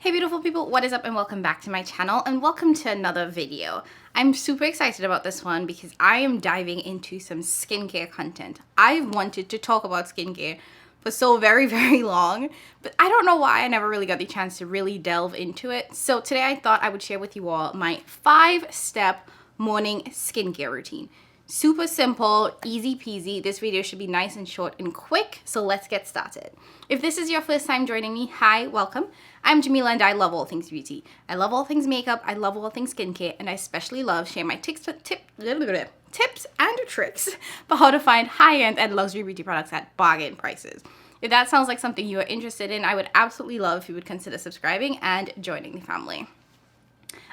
Hey beautiful people, what is up and welcome back to my channel and welcome to another video. I'm super excited about this one because I am diving into some skincare content. I've wanted to talk about skincare for so very long, but I don't know why I never really got the chance to really delve into it. So today I thought I would share with you all my 5-step morning skincare routine. Super simple, easy peasy. This video should be nice and short and quick, so let's get started. If this is your first time joining me, hi, welcome. I'm Jamila and I love all things beauty. I love all things makeup, I love all things skincare, and I especially love sharing my tips and tricks for how to find high-end and luxury beauty products at bargain prices. If that sounds like something you are interested in, I would absolutely love if you would consider subscribing and joining the family.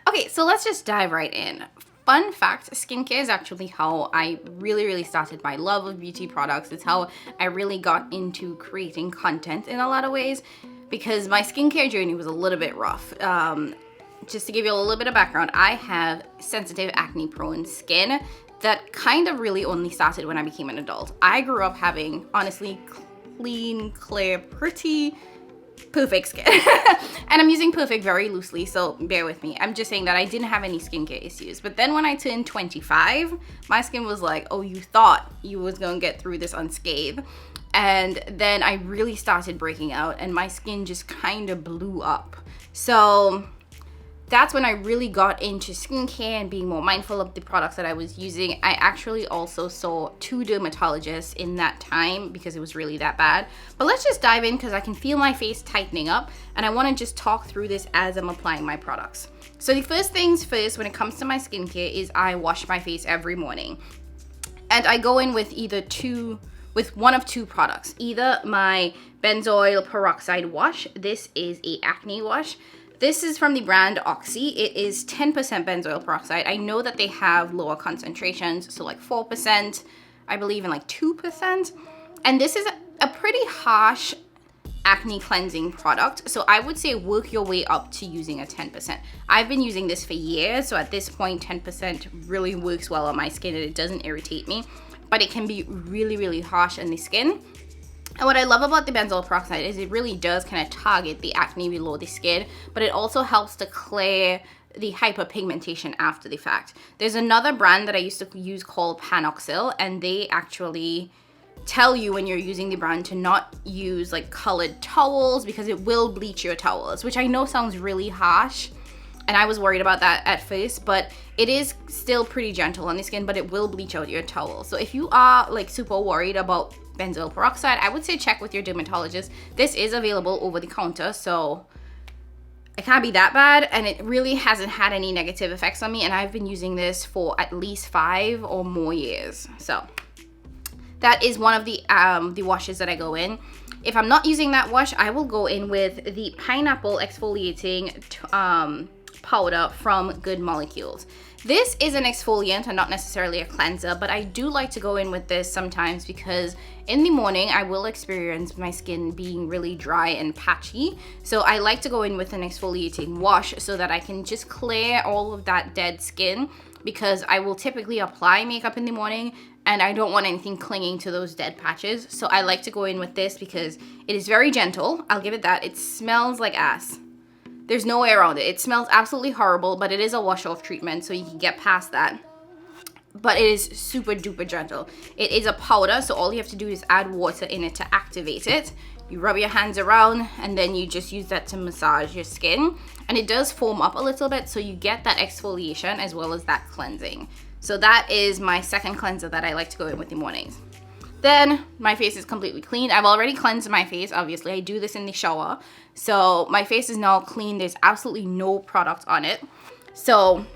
Okay, so let's just dive right in. Fun fact, skincare is actually how I really started my love of beauty products. It's how I really got into creating content in a lot of ways because my skincare journey was a little bit rough. Just to give you a little bit of background, I have sensitive acne-prone skin that kind of really only started when I became an adult. I grew up having, honestly, clean, clear, pretty, perfect skin. And I'm using perfect very loosely, so bear with me. I'm just saying that I didn't have any skincare issues. But then when I turned 25, my skin was like, oh, you thought you was gonna get through this unscathed. And then I really started breaking out and my skin just kind of blew up. So that's when I really got into skincare and being more mindful of the products that I was using. I actually also saw 2 dermatologists in that time because it was really that bad. But let's just dive in because I can feel my face tightening up and I want to just talk through this as I'm applying my products. So the first things first when it comes to my skincare is I wash my face every morning. And I go in with one of 2 products. Either my Benzoyl Peroxide wash. This is a acne wash. This is from the brand Oxy. It is 10% benzoyl peroxide. I know that they have lower concentrations, so like 4%, I believe in like 2%. And this is a pretty harsh acne cleansing product. So I would say work your way up to using a 10%. I've been using this for years, so at this point 10% really works well on my skin and it doesn't irritate me. But it can be really harsh on the skin. And what I love about the benzoyl peroxide is it really does kind of target the acne below the skin, but it also helps to clear the hyperpigmentation after the fact. There's another brand that I used to use called Panoxyl, and they actually tell you when you're using the brand to not use like colored towels because it will bleach your towels, which I know sounds really harsh. And I was worried about that at first, but it is still pretty gentle on the skin, but it will bleach out your towel. So if you are like super worried about benzoyl peroxide, I would say check with your dermatologist. This is available over the counter, so it can't be that bad, and it really hasn't had any negative effects on me, and I've been using this for at least 5 or more years. So that is one of the washes that I go in. If I'm not using that wash, I will go in with the pineapple exfoliating powder from Good Molecules. This is an exfoliant and not necessarily a cleanser, but I do like to go in with this sometimes because in the morning I will experience my skin being really dry and patchy. So I like to go in with an exfoliating wash so that I can just clear all of that dead skin, because I will typically apply makeup in the morning and I don't want anything clinging to those dead patches. So I like to go in with this because it is very gentle. I'll give it that. It smells like ass. There's no way around it. It smells absolutely horrible, but it is a wash-off treatment, so you can get past that. But it is super duper gentle. It is a powder, so all you have to do is add water in it to activate it. You rub your hands around, and then you just use that to massage your skin. And it does foam up a little bit, so you get that exfoliation as well as that cleansing. So that is my second cleanser that I like to go in with in the mornings. Then my face is completely clean. I've already cleansed my face, obviously. I do this in the shower. So my face is now clean. There's absolutely no product on it. So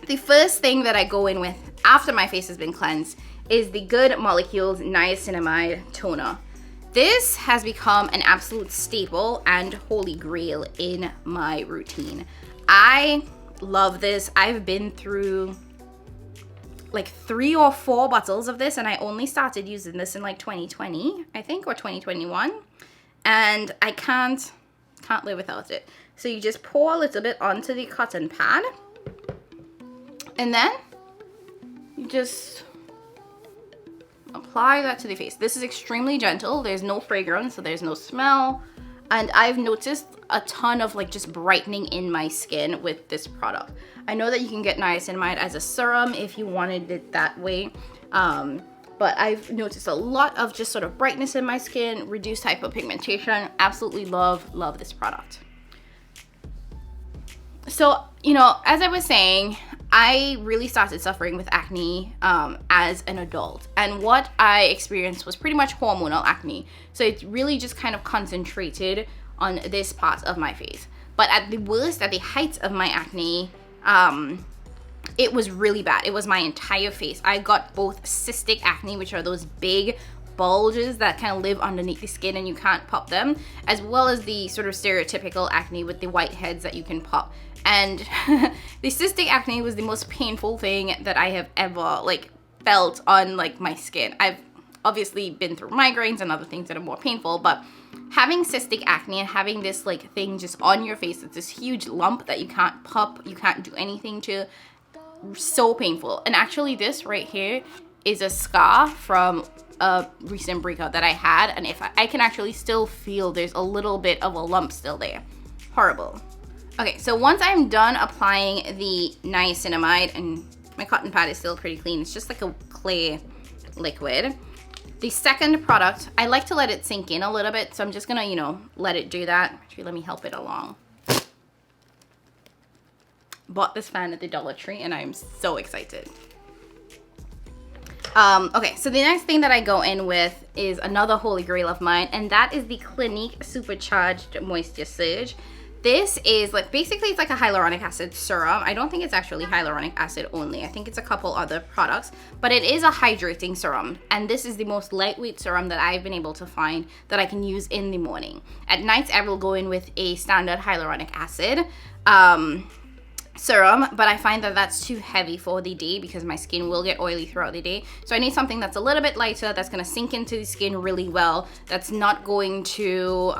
the first thing that I go in with after my face has been cleansed is the Good Molecules Niacinamide Toner. This has become an absolute staple and holy grail in my routine. I love this. I've been through like 3 or 4 bottles of this, and I only started using this in like 2020, I think, or 2021, and I can't live without it. So you just pour a little bit onto the cotton pad, and then you just apply that to the face. This is extremely gentle. There's no fragrance, so there's no smell, and I've noticed a ton of like just brightening in my skin with this product. I know that you can get niacinamide as a serum if you wanted it that way. But I've noticed a lot of just sort of brightness in my skin, reduced hyperpigmentation. Absolutely love this product. So, you know, as I was saying, I really started suffering with acne as an adult. And what I experienced was pretty much hormonal acne. So it's really just kind of concentrated on this part of my face. But at the worst, at the height of my acne, it was really bad. It was my entire face. I got both cystic acne, which are those big bulges that kind of live underneath the skin and you can't pop them, as well as the sort of stereotypical acne with the whiteheads that you can pop. And the cystic acne was the most painful thing that I have ever like felt on like my skin. I've obviously been through migraines and other things that are more painful, but having cystic acne and having this like thing just on your face, it's this huge lump that you can't pop, you can't do anything to, so painful. And actually this right here is a scar from a recent breakup that I had, and if I can actually still feel there's a little bit of a lump still there. Horrible. Okay, so once I'm done applying the niacinamide, and my cotton pad is still pretty clean, it's just like a clay liquid. The second product, I like to let it sink in a little bit, so I'm just gonna, you know, let it do that. Actually, let me help it along. Bought this fan at the Dollar Tree and I'm so excited. Okay, so the next thing that I go in with is another holy grail of mine, and that is the Clinique Supercharged Moisture Surge. This is like, basically it's like a hyaluronic acid serum. I don't think it's actually hyaluronic acid only. I think it's a couple other products, but it is a hydrating serum. And this is the most lightweight serum that I've been able to find that I can use in the morning. At night, I will go in with a standard hyaluronic acid serum, but I find that that's too heavy for the day because my skin will get oily throughout the day. So I need something that's a little bit lighter, that's going to sink into the skin really well, that's not going to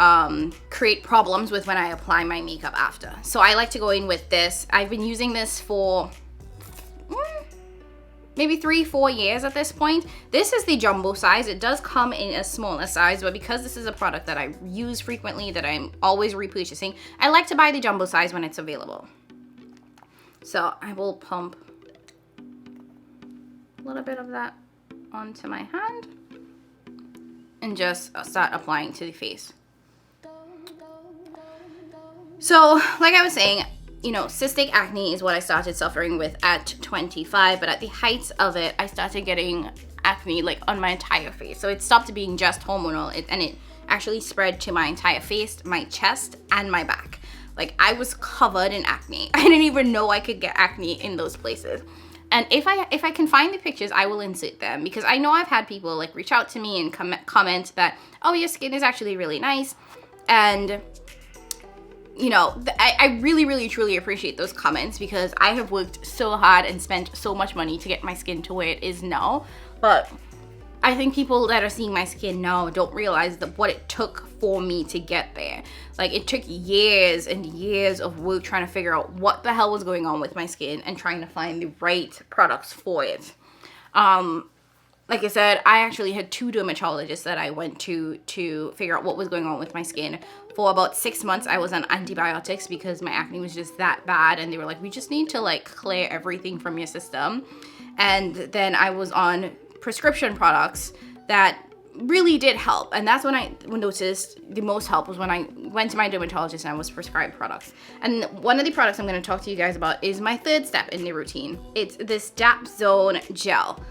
create problems with when I apply my makeup after. So I like to go in with this. I've been using this for maybe 3-4 years at this point. This is the jumbo size. It does come in a smaller size, but because this is a product that I use frequently, that I'm always repurchasing, I like to buy the jumbo size when it's available. So I will pump a little bit of that onto my hand and just start applying to the face. So like I was saying, you know, cystic acne is what I started suffering with at 25, but at the height of it, I started getting acne like on my entire face. So it stopped being just hormonal, and it actually spread to my entire face, my chest, and my back. Like I was covered in acne. I didn't even know I could get acne in those places. And if I can find the pictures, I will insert them, because I know I've had people like reach out to me and comment that, oh, your skin is actually really nice. And you know, I really, really, truly appreciate those comments, because I have worked so hard and spent so much money to get my skin to where it is now. But I think people that are seeing my skin now don't realize that what it took for me to get there. Like it took years and years of work trying to figure out what the hell was going on with my skin and trying to find the right products for it. Like I said, I actually had 2 dermatologists that I went to figure out what was going on with my skin. For about 6 months, I was on antibiotics because my acne was just that bad. And they were like, we just need to like clear everything from your system. And then I was on prescription products that really did help. And that's when I noticed the most help was when I went to my dermatologist and I was prescribed products. And one of the products I'm going to talk to you guys about is my third step in the routine. It's this Dap Zone Gel.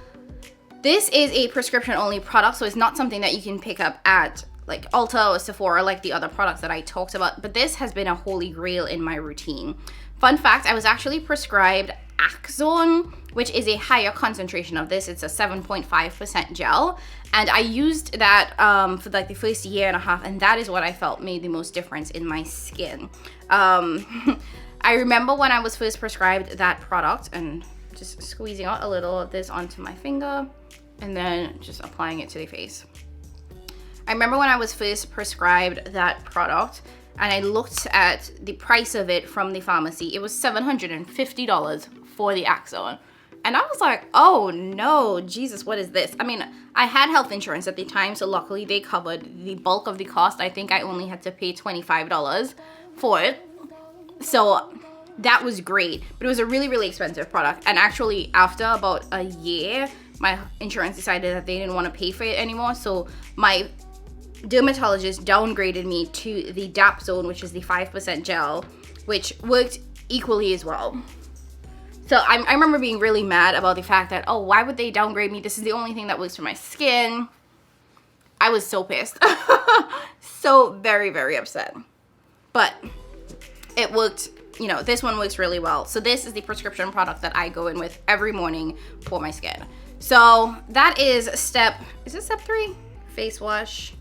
This is a prescription only product, so it's not something that you can pick up at like Ulta or Sephora like the other products that I talked about, but this has been a holy grail in my routine. Fun fact, I was actually prescribed Dapsone, which is a higher concentration of this. It's a 7.5% gel, and I used that for like the first year and a half, and that is what I felt made the most difference in my skin. I remember when I was first prescribed that product, and just squeezing out a little of this onto my finger and then just applying it to the face. I remember when I was first prescribed that product and I looked at the price of it from the pharmacy. It was $750 for the Dapsone. And I was like, oh no, Jesus, what is this? I mean, I had health insurance at the time, so luckily they covered the bulk of the cost. I think I only had to pay $25 for it. So that was great, but it was a really, really expensive product. And actually, after about a year, my insurance decided that they didn't want to pay for it anymore. So my dermatologist downgraded me to the Dap Zone, which is the 5% gel, which worked equally as well. So I remember being really mad about the fact that, oh, why would they downgrade me? This is the only thing that works for my skin. I was so pissed. So very, very upset. But it worked. You know, this one works really well. So this is the prescription product that I go in with every morning for my skin. So that is step 3? Face wash,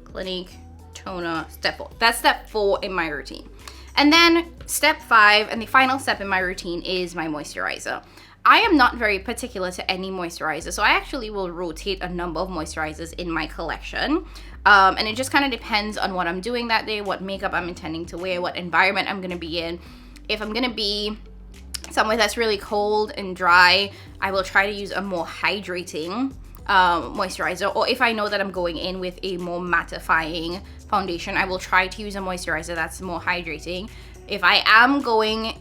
Clinique, toner, step 4. That's step 4 in my routine. And then step 5, and the final step in my routine, is my moisturizer. I am not very particular to any moisturizer, so I actually will rotate a number of moisturizers in my collection. And it just kind of depends on what I'm doing that day, what makeup I'm intending to wear, what environment I'm going to be in. If I'm going to be somewhere that's really cold and dry, I will try to use a more hydrating moisturizer. Or if I know that I'm going in with a more mattifying foundation, I will try to use a moisturizer that's more hydrating. If I am going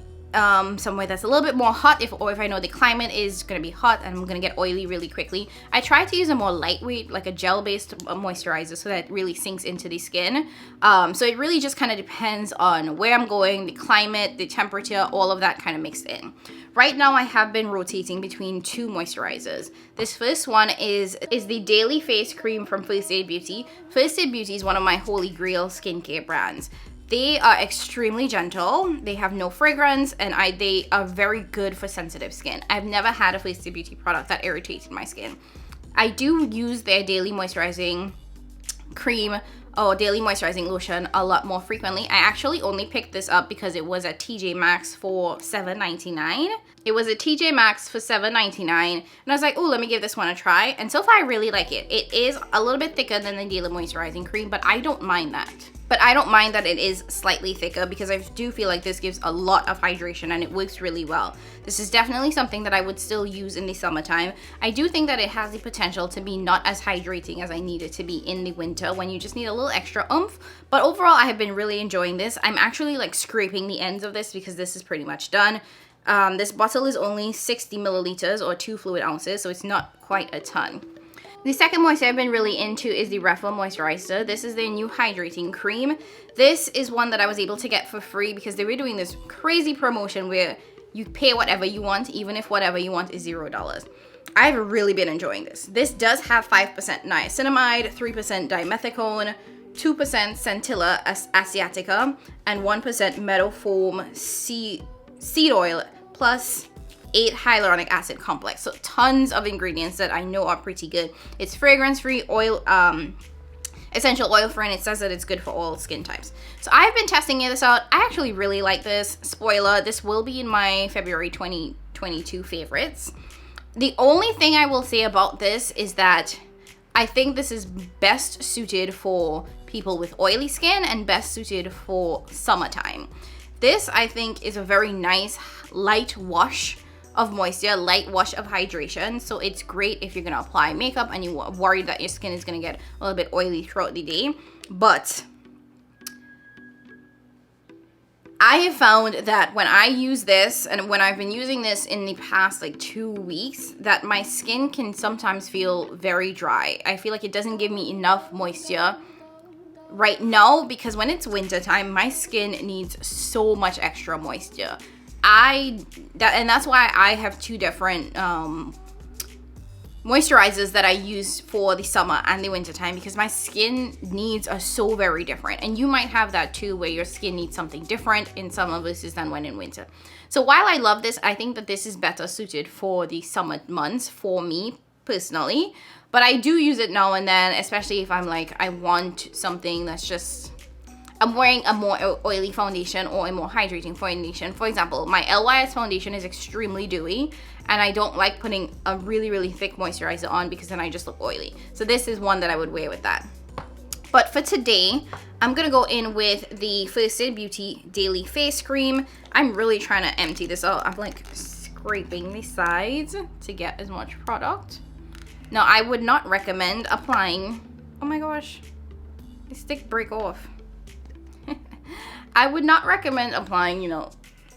somewhere that's a little bit more hot, or if I know the climate is going to be hot and I'm going to get oily really quickly, I try to use a more lightweight, like a gel-based moisturizer, so that it really sinks into the skin. So it really just kind of depends on where I'm going, the climate, the temperature, all of that kind of mixed in. Right now, I have been rotating between 2 moisturizers. This first one is the Daily Face Cream from First Aid Beauty. First Aid Beauty is one of my holy grail skincare brands. They are extremely gentle, they have no fragrance, and they are very good for sensitive skin. I've never had a First Aid Beauty product that irritated my skin. I do use their daily moisturizing cream or daily moisturizing lotion a lot more frequently. I actually only picked this up because it was at TJ Maxx for $7.99. It was at TJ Maxx for $7.99, and I was like, oh, let me give this one a try. And so far, I really like it. It is a little bit thicker than the daily moisturizing cream, but I don't mind that. But I don't mind that it is slightly thicker, because I do feel like this gives a lot of hydration and it works really well. This is definitely something that I would still use in the summertime. I do think that it has the potential to be not as hydrating as I need it to be in the winter, when you just need a little extra oomph. But overall, I have been really enjoying this. I'm actually like scraping the ends of this because this is pretty much done. This bottle is only 60 milliliters or 2 fluid ounces, so it's not quite a ton. The second moisturizer I've been really into is the Raffle Moisturizer. This is their new hydrating cream. This is one that I was able to get for free because they were doing this crazy promotion where you pay whatever you want, even if whatever you want is $0. I've really been enjoying this. This does have 5% niacinamide, 3% dimethicone, 2% Centilla asiatica, and 1% meadow foam seed oil, plus 8 hyaluronic acid complex. So tons of ingredients that I know are pretty good. It's fragrance free, oil essential oil free, and it says that it's good for all skin types. So I've been testing this out. I actually really like this. Spoiler, this will be in my February 2022 favorites. The only thing I will say about this is that I think this is best suited for people with oily skin and best suited for summertime. This, I think, is a very nice light wash of moisture, light wash of hydration. So it's great if you're gonna apply makeup and you're worried that your skin is gonna get a little bit oily throughout the day. But I have found that when I use this, and when I've been using this in the past like 2 weeks, that my skin can sometimes feel very dry. I feel like it doesn't give me enough moisture right now, because when it's winter time, my skin needs so much extra moisture. And that's why I have 2 different moisturizers that I use for the summer and the winter time, because my skin needs are so very different. And you might have that too, where your skin needs something different in summer versus than when in winter. So while I love this, I think that this is better suited for the summer months for me personally. But I do use it now and then, especially if I'm like, I want something that's just, I'm wearing a more oily foundation or a more hydrating foundation. For example, my LYS foundation is extremely dewy, and I don't like putting a really, really thick moisturizer on because then I just look oily. So this is one that I would wear with that. But for today, I'm gonna go in with the First Aid Beauty Daily Face Cream. I'm really trying to empty this out. I'm like scraping the sides to get as much product. Now, I would not recommend applying, oh my gosh, the stick break off. I would not recommend applying, you know,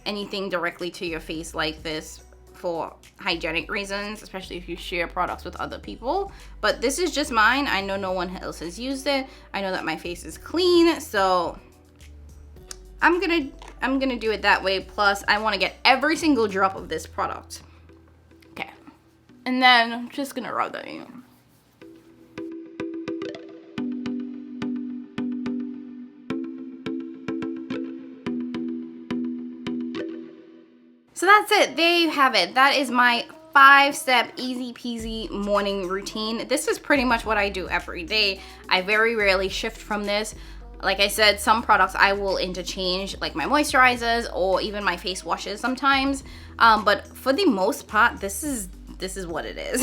anything directly to your face like this for hygienic reasons, especially if you share products with other people. But this is just mine. I know no one else has used it. I know that my face is clean, so I'm gonna do it that way. Plus, I want to get every single drop of this product. Okay, and then I'm just gonna rub that in. So that's it. There you have it. That is my 5-step easy peasy morning routine. This is pretty much what I do every day. I very rarely shift from this. Like I said, some products I will interchange, like my moisturizers or even my face washes sometimes. But for the most part, this is what it is.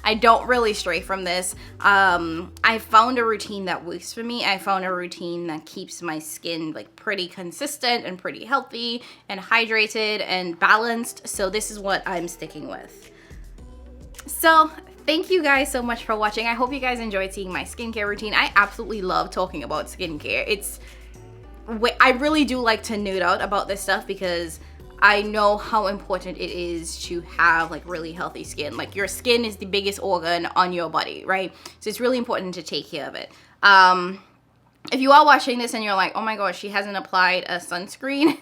I don't really stray from this. I found a routine that works for me. I found a routine that keeps my skin like pretty consistent and pretty healthy and hydrated and balanced. So this is what I'm sticking with. So thank you guys so much for watching. I hope you guys enjoyed seeing my skincare routine. I absolutely love talking about skincare. I really do like to nerd out about this stuff because I know how important it is to have like really healthy skin. Like your skin is the biggest organ on your body, right? So it's really important to take care of it. If you are watching this and you're like, oh my gosh, she hasn't applied a sunscreen.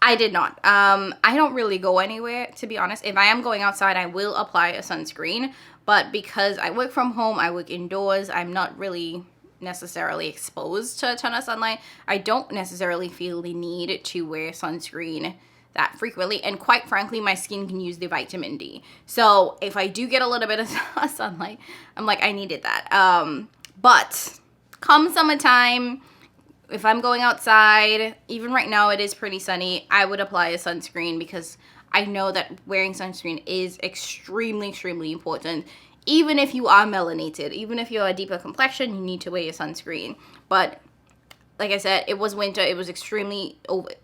I did not. I don't really go anywhere, to be honest. If I am going outside, I will apply a sunscreen. But because I work from home, I work indoors, I'm not really necessarily exposed to a ton of sunlight. I don't necessarily feel the need to wear sunscreen that frequently, and quite frankly, my skin can use the vitamin D. So if I do get a little bit of sunlight, I'm like, I needed that. But come summertime, if I'm going outside, even right now it is pretty sunny, I would apply a sunscreen because I know that wearing sunscreen is extremely, extremely important. Even if you are melanated, even if you're a deeper complexion, you need to wear your sunscreen. But like I said, it was winter. It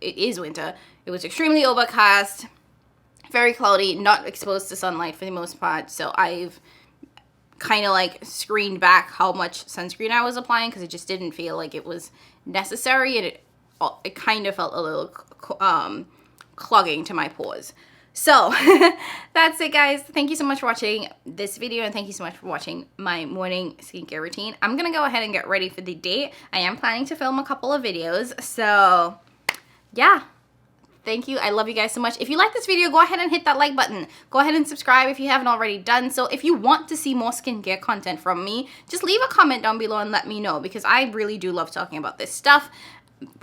is winter. It was extremely overcast, very cloudy, not exposed to sunlight for the most part. So I've kind of like screened back how much sunscreen I was applying because it just didn't feel like it was necessary, and it kind of felt a little clogging to my pores. So that's it, guys. Thank you so much for watching this video, and thank you so much for watching my morning skincare routine. I'm gonna go ahead and get ready for the day. I am planning to film a couple of videos, so yeah. Thank you. I love you guys so much. If you like this video, go ahead and hit that like button. Go ahead and subscribe if you haven't already done so. If you want to see more skincare content from me, just leave a comment down below and let me know because I really do love talking about this stuff.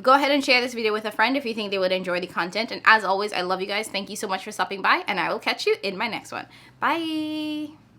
Go ahead and share this video with a friend if you think they would enjoy the content. And as always, I love you guys. Thank you so much for stopping by, and I will catch you in my next one. Bye.